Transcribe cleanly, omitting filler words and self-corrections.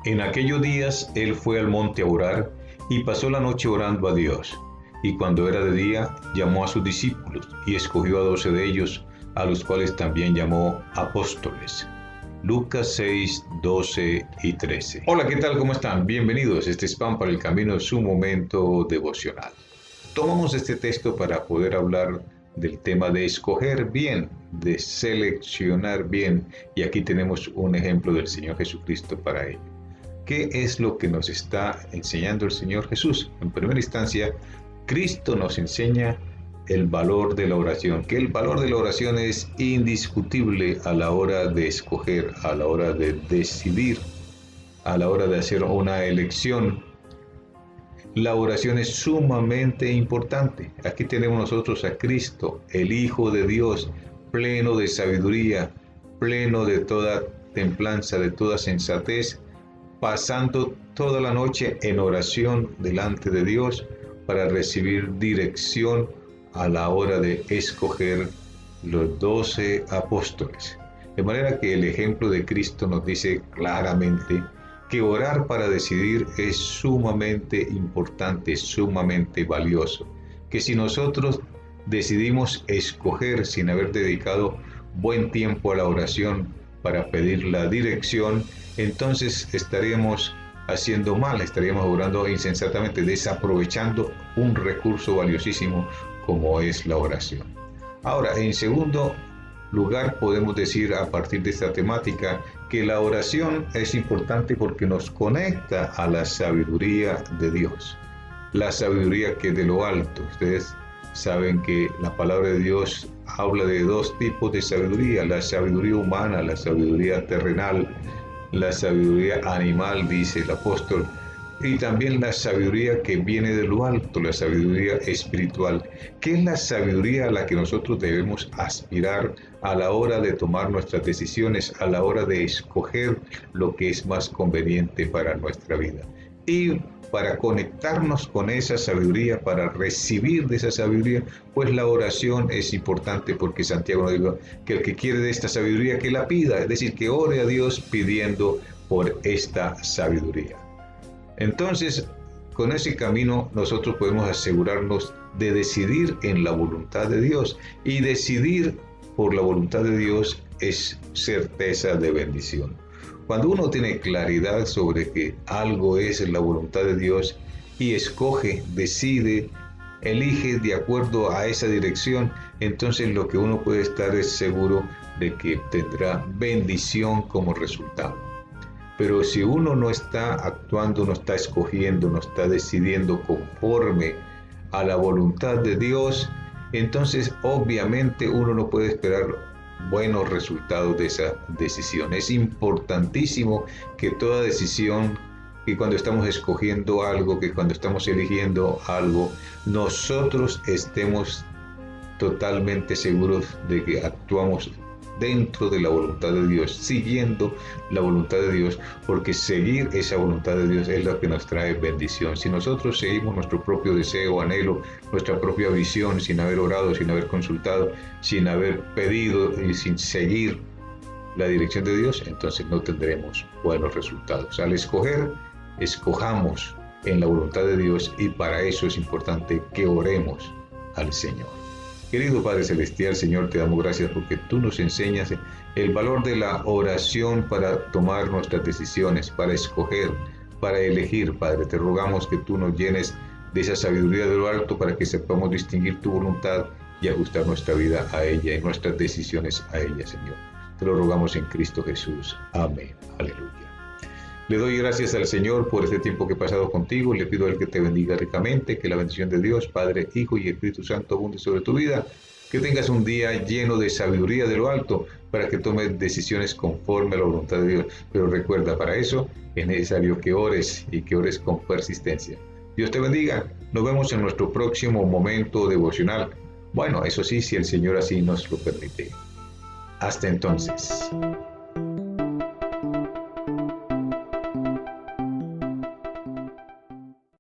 En aquellos días él fue al monte a orar y pasó la noche orando a Dios. Y cuando era de día, llamó a sus discípulos y escogió a 12 de ellos, a los cuales también llamó apóstoles. Lucas 6, 12 y 13. Hola, ¿qué tal? ¿Cómo están? Bienvenidos. Este es Pan para el Camino, su momento devocional. Tomamos este texto para poder hablar del tema de escoger bien, de seleccionar bien. Y aquí tenemos un ejemplo del Señor Jesucristo para ello. ¿Qué es lo que nos está enseñando el Señor Jesús? En primera instancia, Cristo nos enseña el valor de la oración, que el valor de la oración es indiscutible a la hora de escoger, a la hora de decidir, a la hora de hacer una elección. La oración es sumamente importante. Aquí tenemos nosotros a Cristo, el Hijo de Dios, pleno de sabiduría, pleno de toda templanza, de toda sensatez, pasando toda la noche en oración delante de Dios para recibir dirección a la hora de escoger los 12 apóstoles. De manera que el ejemplo de Cristo nos dice claramente que orar para decidir es sumamente importante, sumamente valioso. Que si nosotros decidimos escoger sin haber dedicado buen tiempo a la oración para pedir la dirección, entonces estaríamos haciendo mal, estaríamos orando insensatamente, desaprovechando un recurso valiosísimo como es la oración. Ahora, en segundo lugar, podemos decir a partir de esta temática que la oración es importante porque nos conecta a la sabiduría de Dios, la sabiduría que es de lo alto. Ustedes saben que la palabra de Dios habla de dos tipos de sabiduría: la sabiduría humana, la sabiduría terrenal, la sabiduría animal, dice el apóstol, y también la sabiduría que viene de lo alto, la sabiduría espiritual, que es la sabiduría a la que nosotros debemos aspirar a la hora de tomar nuestras decisiones, a la hora de escoger lo que es más conveniente para nuestra vida. Y para conectarnos con esa sabiduría, para recibir de esa sabiduría, pues la oración es importante, porque Santiago nos dijo que el que quiere de esta sabiduría que la pida, es decir, que ore a Dios pidiendo por esta sabiduría. Entonces, con ese camino nosotros podemos asegurarnos de decidir en la voluntad de Dios, y decidir por la voluntad de Dios es certeza de bendición. Cuando uno tiene claridad sobre que algo es la voluntad de Dios y escoge, decide, elige de acuerdo a esa dirección, entonces lo que uno puede estar es seguro de que tendrá bendición como resultado. Pero si uno no está actuando, no está escogiendo, no está decidiendo conforme a la voluntad de Dios, entonces obviamente uno no puede esperar buenos resultados de esa decisión. Es importantísimo que toda decisión, que cuando estamos escogiendo algo, que cuando estamos eligiendo algo, nosotros estemos totalmente seguros de que actuamos dentro de la voluntad de Dios, siguiendo la voluntad de Dios, porque seguir esa voluntad de Dios es lo que nos trae bendición. Si nosotros seguimos nuestro propio deseo, anhelo, nuestra propia visión, sin haber orado, sin haber consultado, sin haber pedido y sin seguir la dirección de Dios, entonces no tendremos buenos resultados. Al escoger, escojamos en la voluntad de Dios, y para eso es importante que oremos al Señor. Querido Padre Celestial, Señor, te damos gracias porque tú nos enseñas el valor de la oración para tomar nuestras decisiones, para escoger, para elegir. Padre, te rogamos que tú nos llenes de esa sabiduría de lo alto para que sepamos distinguir tu voluntad y ajustar nuestra vida a ella y nuestras decisiones a ella, Señor. Te lo rogamos en Cristo Jesús. Amén. Aleluya. Le doy gracias al Señor por este tiempo que he pasado contigo. Le pido a Él que te bendiga ricamente, que la bendición de Dios, Padre, Hijo y Espíritu Santo abunde sobre tu vida. Que tengas un día lleno de sabiduría de lo alto para que tomes decisiones conforme a la voluntad de Dios. Pero recuerda, para eso es necesario que ores, y que ores con persistencia. Dios te bendiga. Nos vemos en nuestro próximo momento devocional. Bueno, eso sí, si el Señor así nos lo permite. Hasta entonces.